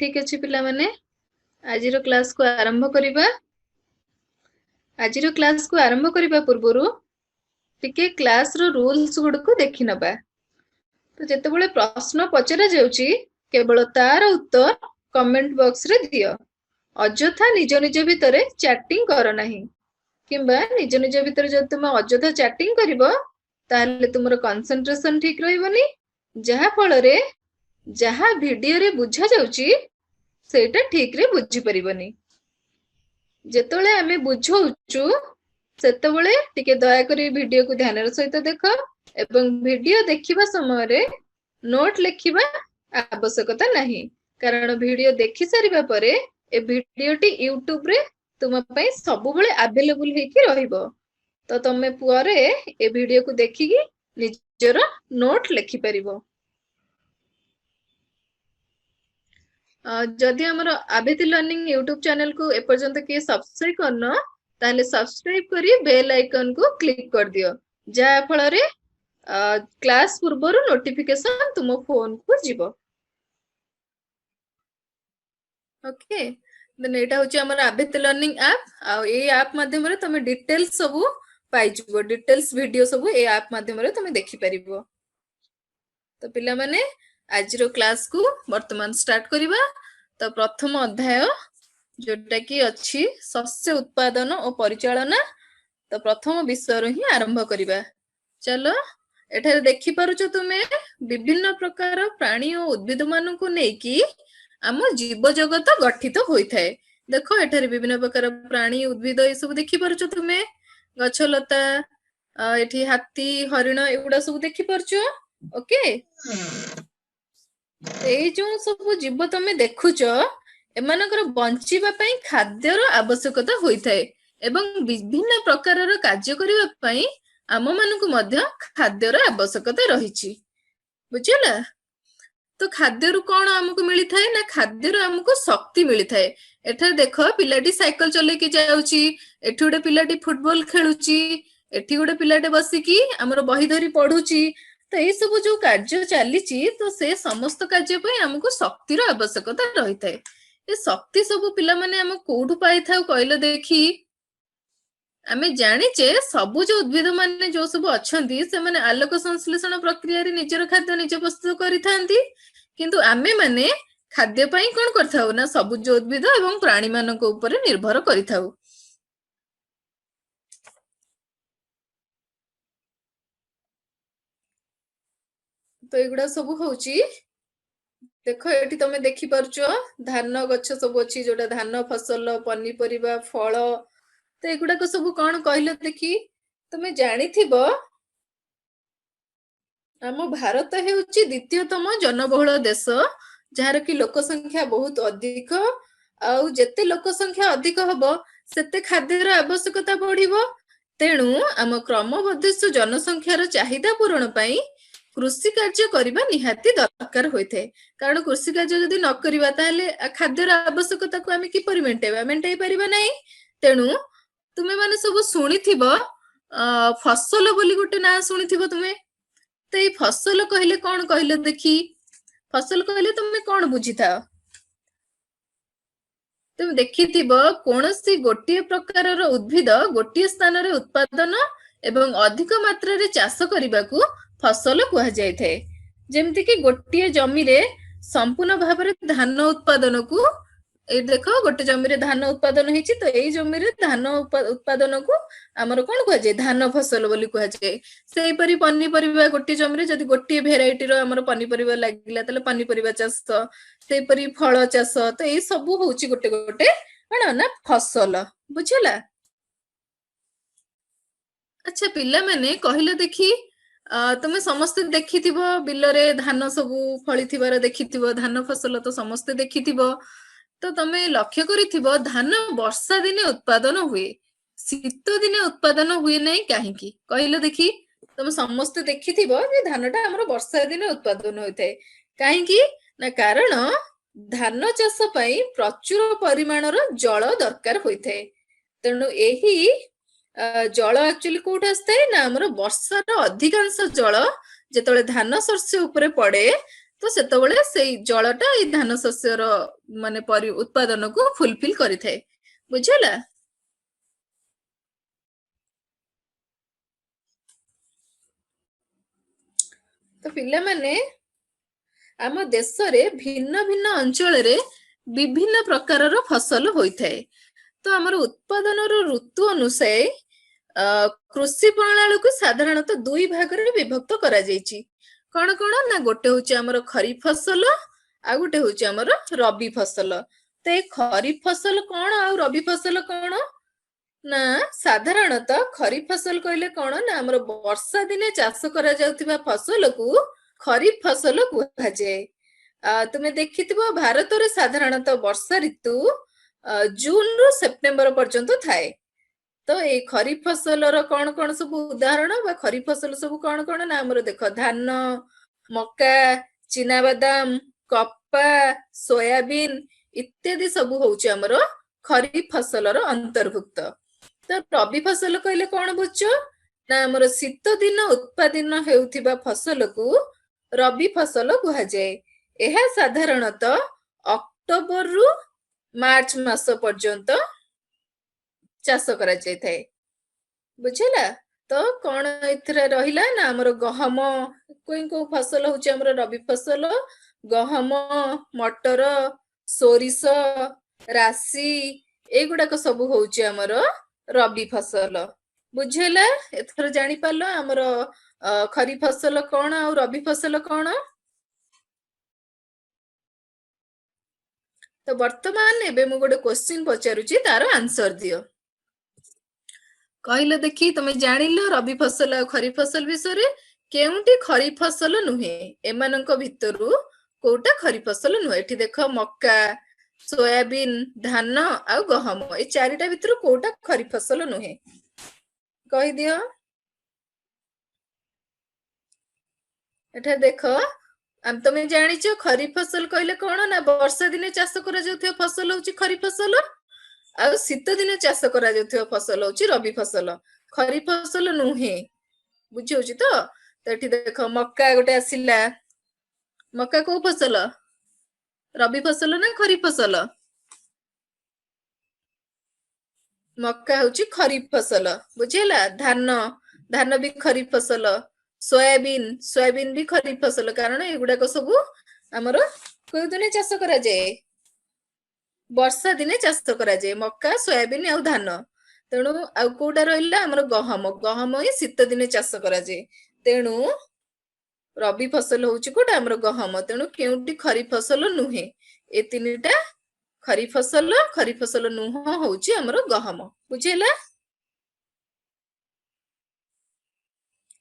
ठीक अच्छे पिला माने आज क्लास को आरंभ करिबा। आज क्लास को आरंभ करिबा पूर्वरु टिके क्लास रो रूल्स गुड को देखि नबा। तो जेतेबेले प्रश्न पचरा जाउची केवल तार उत्तर कमेंट बॉक्स रे दियो। अजथा निज निज भितरे चैटिंग कर नाही किंबा निज निज भितरे जब तुम अजथा चैटिंग करिवो ताले तुमरो कंसंट्रेशन ठीक रहइबनी, जहा फल रे जहा वीडियो रे बुझा जाउची सेटा ठीक रे बुझी परिबनी। जेतोले आमे बुझौचु सेतोले टिके दया करी वीडियो को ध्यान रे सहित देखो एवं वीडियो देखिबा समय रे नोट लिखिबा आवश्यकता नहीं, कारण वीडियो देखि सारिबा परे ए वीडियोटी यूट्यूब रे तुम पई सब बेले अवेलेबल हे कि रहिबो। तो तमे पुआरे ए वीडियो को देखिकी निजर नोट लिखि परिबो। जदि हमर आबिति लर्निंग यूट्यूब चैनल को एपर्यंत के सब्सक्राइब करनो ताले सब्सक्राइब करी बेल आइकन को क्लिक कर दियो, जा फल रे क्लास पूर्व नोटिफिकेशन तुम फोन को जीवो। ओके, देन एटा होची हमर आबिति लर्निंग ऐप। आ ए ऐप माध्यम रे तमे डिटेल्स सब पाई जीवो, डिटेल्स वीडियो सब ए ऐप माध्यम रे तमे देखि परिबो। तो पिला माने आज रो क्लास को वर्तमान स्टार्ट करिबा। तो प्रथम अध्याय जोटा कि अच्छी शस्य उत्पादन और परिचालना। तो प्रथम विषय रो ही आरंभ करिबा। चलो एठारे देखि पारुछ तुमे विभिन्न प्रकार प्राणी और उद्भिद मान को नेकी आम जीव जगत गठित होई थाए। देखो एठारे विभिन्न प्रकार प्राणी उद्भिद ए सब देखि पारुछ तुमे, गछलता एठी हाथी हरिण एगुडा सब देखि पारुछ। ओके, ए जो सब जीव तमे देखुछ एमानकर बंचिबा पई खाद्यर आवश्यकता होई थाए एवं विभिन्न प्रकारर कार्य करिबा पई आम मानकु मध्य खाद्यर आवश्यकता रहिछि। बुझिला? तो खाद्यरु कोन हमकु मिली थाए ना, खाद्यरु हमकु शक्ति मिली थाए। एठार देखो पिलाटी साइकिल चले के जाउची, एठी गोटे पिलाटी फुटबॉल खेलुची, एठी गोटे पिलाटे बसिकी हमर बही धरी पढुची। तो ये सब जो कार्य चलीची तो से समस्त कार्य पई हमकु शक्तिर आवश्यकता रही थाए। ए शक्ति सब पिला माने हम कोठु पाई थाउ कहले देखी। आमे जानिचे सबु जो उद्भिद माने जो सब अछंती से माने आलोक संश्लेषण प्रक्रिया रे निजर खाद्य निज प्रस्तुत करिथांती, किंतु आमे माने खाद्य पई कोन करथाउ ना सबुज उद्भिद एवं प्राणी मानक ऊपर निर्भर करिथाउ। तो एगुडा सब होउची, देखो एठी तमे देखि पारुचो धान गछ सब अछि जोटा धान फसल पनीपरिबा फल। तो एगुडा को सब कोन कहले देखि। तमे जानिथिबो आम भारत हेउची द्वितीयतम जनबहुल देश, जहार कि लोक संख्या बहुत अधिक। आउ जेते लोक संख्या अधिक हबो सेते खाद्यर आवश्यकता बढ़िबो। तेणु आम क्रमबर्धिष्णु जनसंख्यार चाहिदा पूरण पई कृषि कार्य करिबा निहाती दरकार होइथे। कारण कृषि कार्य जदि न करिबा ताले खाद्यर आवश्यकता को आमे किपरि मेंटेई परिबा नै। तेणु तुमे माने सब सुनिथिबो फसल बोली गोटे ना सुनिथिबो तुमे। तो ये फसल कहले कौन कहले देखी, फसल कहले तुमे कौन बुझिथा? तुम देखिथिबो कोनोसी गोटिए प्रकारर उद्भिद गोटिए स्थान रे उत्पादन एवं अधिक मात्रा रे चाष करिबाकू फसल कुहा जाय थाए। जेमति कि गोटिए जमी रे संपूर्ण भाव रे धान उत्पादन को ए देखो गोटे जमी रे धान उत्पादन हेछि, तो एई जमी रे धान उत्पादन को हमर कोन कुहा जाय धान फसल बोली कुहा जाय। सेई परि पनीपरिबा गोटे जमी रे जदि गोटे भेराइटी रो हमर पनीपरिबा लागिला तले पनीपरिबा चाष, सेई परि फल चाष। तो एई सब होउछि गोटे गोटे कोन ना फसल। बुझिला? अच्छा पिला माने कहिलो देखि, तुमे समस्त देखिथिबो बिलरे धान सबु फळिथिबार देखिथिबो, धान फसल तो समस्त देखिथिबो। तो तमे लक्ष्य करिथिबो धान वर्षा दिने उत्पादन हुए, शीत दिने उत्पादन हुए नै काहेकि कहिलो देखि। तमे समस्त देखिथिबो जे धानटा हमर वर्षा दिने उत्पादन होइथाय। काहेकि ना कारण धान चाष पई प्रचुर परिमाणर जल दरकार होइथाय। तेणु एही जल एक्चुअली कोठ आस्ते ना हमर वर्षार अधिकांश जल जेतळे धान शस्य उपरे पड़े तो सेतबेले सेई जलटा ए धान शस्यर माने उत्पादन को फुलफिल करिथाए बुझिला। तो पिला माने आम देश रे भिन्न भिन्न अंचल रे विभिन्न प्रकारर फसल होइथाए। तो आमर उत्पादन ऋतु अनुसारे कृषि प्रणाली को साधारणतः दुई भाग रे विभक्त करा जायछि। कौन कौन ना गोटे होछि आमर खरीफ फसल आ गोटे होछि आमर रबी फसल। तो ए खरीफ फसल कौन आ रबी फसल कौन ना साधारणतः खरीफ फसल कहले कौन ना आमर वर्षा दिने चाष करा जाउथिबा फसल को खरीफ फसल कुहा जाए। तुमे देखिथिबो भारत रे साधारणतः वर्षा ऋतु जून रु सेप्टेम्बर पर्यंत थाए। तो ए खरीफ फसल कौन कौन सब उदाहरण बा खरीफ फसल सब कौन कौन ना हमर देखो धान मक्का चीना बादाम कपा सोयाबीन इत्यादि सब होउची हमर खरीफ फसल अंतर्भुक्त। तो रबी फसल कहले कौन बुझो ना हमर शीत दिन उत्पादन हेउथिबा फसल को रबी फसल कुहा जाए। एहा साधारणतः अक्टोबर रु मार्च मास पर्यंत चाष करा जायथाए बुझिला। तो कौन इथरे रहिला ना हमर गहम कोई को फसल होची हमर रबी फसल गहम मटर सोरिष राशि एगुडा को सब होची हमर रबी फसल बुझिला। एथर जानि पालो हमर खरीफ फसल कौन आ रबी फसल कौन। तो वर्तमान एबे मु गोटे क्वेश्चन पचारुची तार आंसर दियो। कहले देखी तुम जानिल रबी फसल आ खरीफ फसल विषय केउंटी खरीफ फसल नुहे एमानंक भितरु कोटा खरीफ फसल नुहे। एठी देख मक्का सोयाबीन धान आ गहम ए चारिटा भितरु कोटा खरीफ फसल नुहे कहि दियो। एठा देख हम तुम जानिछ खरीफ फसल कहले कोन ना वर्षा दिने चाष करा जाउथियो फसल होची खरीफ फसल आ शीत दिने चाष करा जाउथियो फसल होची रबी फसल खरीफ फसल नुहे बुझियोची। तो एठी देख मक्का गोटे आसिला मक्का को फसल रबी फसल ना खरीफ फसल मक्का होची खरीफ फसल बुझिला। धान धान भी खरीफ फसल सोयाबीन सोयाबीन भी खरीफ फसल कारण एगुडा को सब हमर कोइ दिने चाष करा जाए वर्षा दिने चाष करा जाए मक्का सोयाबीन आ धान। तेणु आ कोडा रहिला हमर गहम गहम ही शीत दिने चाष करा जाए। तेणु रबी फसल होची कोडा हमर गहम तेणु केउटी खरीफ फसल नुहे ए तीनटा खरीफ फसल नुह होची हमर गहम बुझिला।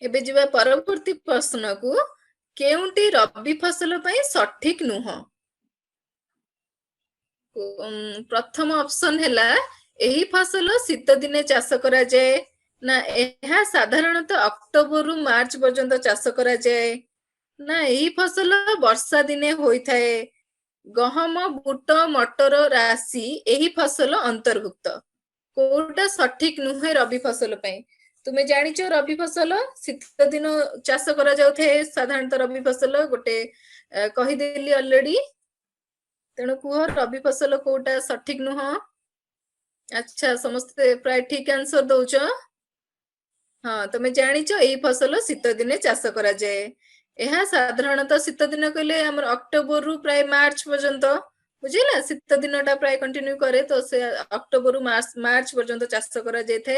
एबे जिबा परवर्ती प्रश्न को केउंटी रबी फसल पई सठिक नुह। प्रथम ऑप्शन हैला एही फसल शीत दिने चाष करा जाए ना एहा साधारणतः अक्टोबर रु मार्च पर्यंत चाष करा जाए ना एही फसल वर्षा दिने होई थाए गहम बुट मटर राशि एही फसल अंतर्भुक्त कोटा सठिक नुहे रबी फसल पई। तुमे जानिछ रबी फसल शीत दिन चाष करा जाउथे साधारणतः रबी फसल गोटे कहि देली ऑलरेडी। तेणु कुह रबी फसल कोटा सठिक नुह। अच्छा समस्त प्राय ठीक आंसर दउछ। हाँ तुमे जानिछ एही फसल शीत दिने चाष करा जाए। एहा साधारणतः शीत दिन कहले हमर अक्टोबर रु प्राय मार्च पर्यंत बुझिला शीत दिनटा प्राय कंटिन्यू करे तो से अक्टोबर रु मार्च पर्यंत चाष करा जायथे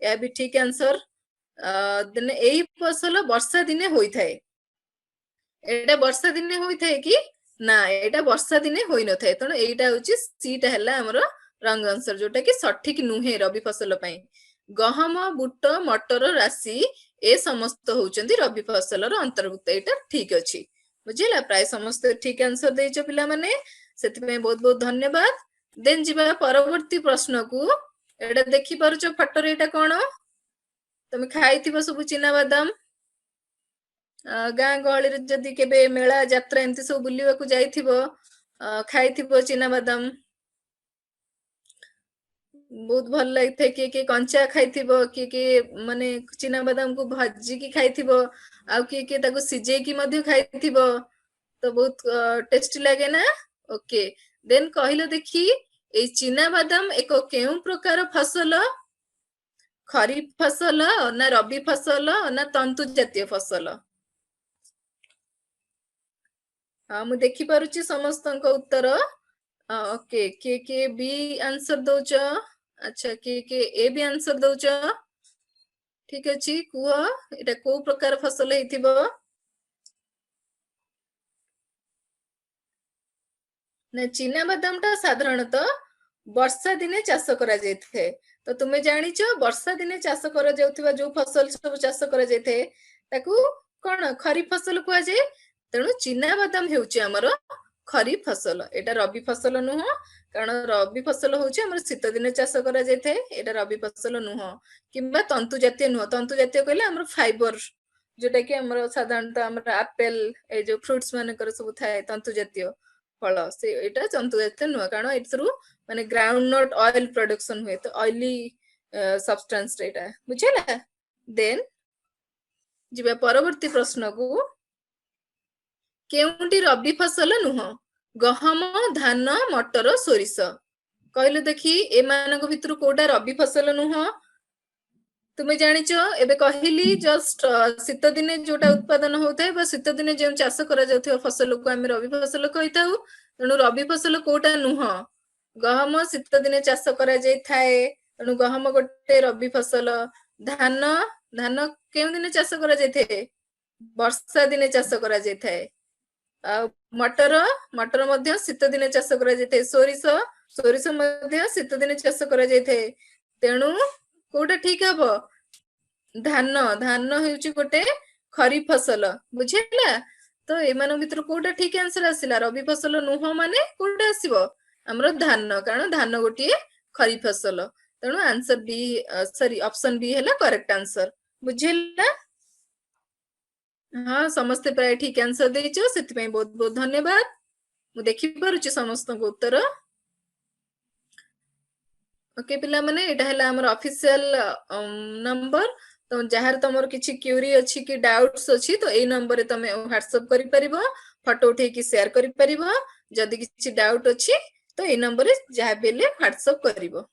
या भी ठीक आंसर। देन एही फसल वर्षा दिने होई थाए एटा वर्षा दिने होई थाए कि ना एटा वर्षा दिने होई न थाए। तण एटा होची सीटा हैला हमर रंग आंसर जोटा कि सठिक नुहे रबी फसल पई गहम बुट मटर राशि ए समस्त होचंदी रबी फसल अंतर्भुक्त एटा ठीक अछि बुझिला। प्राय समस्त ठीक आंसर देइछ पिला माने सेति में बहुत बहुत धन्यवाद। देन जिबा परवर्ती प्रश्न को एटा देखि पारुछ फोटो रे एटा कोन तुम खाइथिबो सब चिना बादाम गाँ गहली रे जदी केबे मेला यात्रा एमती सब बुलिबा को जाइथिबो खाइथिबो चिना बादाम बहुत भल लगे किए कंचा खाइथिबो किए माने चिना बादाम को भाजी की खाइथिबो आ किए ताको सिजे की मध्य खाइथिबो तो बहुत टेस्टी लगे ना। ओके देन कहलो देखी ए चीना बादाम एक केउ प्रकार फसल खरीफ फसल ना रबी फसल ना तंतु जातीय फसल। हाँ मु देखि पारुची समस्तଙ୍କ उत्तर। ओके के बी आंसर दउच। अच्छा के ए भी आंसर दउच। ठीक अछि कुह एटा को प्रकार फसल हेतिबो। ना चीना बादाम टा साधारणतः वर्षा दिने चाष करा जायथे। तो तुमे जानिचो वर्षा दिने चाष करा जाउथिबा जो फसल सब चाष करा जायथे ताकू कोन खरीफ फसल कुआ जाय। तेणु चीना बादाम हेउची हमर खरीफ फसल। एटा रबी फसल नुह कारण रबी फसल होची हमर शीत दिने चाष करा जायथे। एटा रबी फसल नुह किंबा तंतु जातीय नुह। तंतु जातीय कहले हमर फाइबर जोटा कि हमर साधारणतः हमर एप्पल ए जो फ्रूट्स माने कर सब थाए तंतु जातीय फल से एटा तंतु जातीय नुह कारण एथरु माने ग्राउंड नट ऑयल प्रोडक्शन हुए तो ऑयली सब्सटेंस एटा बुझेला। देन जिबा परवर्ती प्रश्न को केउंटी रबी फसल नुह गहम धान मटर सोरिष कहले देखी एमानक भितरु कोटा रबी फसल नुह। तुमे जानिचो एबे कहिली जस्ट शीत दिने जोटा उत्पादन होताय बा शीत दिने जे चाष करा जाउथिबा फसल को हम रबी फसल कहिताउ। तेणु रबी फसल कोटा नुह गहम शीत दिने चाष करा जाय थाए। तेणु गहम गोटे रबी फसल। धान धान केउ दिने चाष करा जाय थे वर्षा दिने चाष करा जाय थाए। मटर मटर मध्य शीत दिने चाष करा जाय थे। सोरिष सोरिष मध्य शीत दिने चाष करा जाय थे। तेणु कोटा ठीक हबो धान धान हेउची गोटे खरीफ फसल बुझिला। तो एमान भितर कोटा ठीक आंसर आसिला रबी फसल नुह माने कोटा आसीबो हमरो धान कारण धान गोटे खरीफ फसल। तेणु answer B sorry option B हैला करेक्ट आंसर बुझिला। हाँ समस्ते प्राय ठीक आंसर देइछो सेति पई बहुत बहुत धन्यवाद। मु देखि पारुची समस्त उत्तर। ओके पिला माने एटा हैला हमर ऑफिशियल नंबर। तो जहार तमर किछि क्यूरी अछि कि डाउट्स अछि तो ए नंबर रे तमे व्हाट्सएप करि परिबो फोटो उठे कि शेयर करि परिबो। जदि किछि डाउट अछि तो ए नंबर रे जहा बेले व्हाट्सएप करिवो।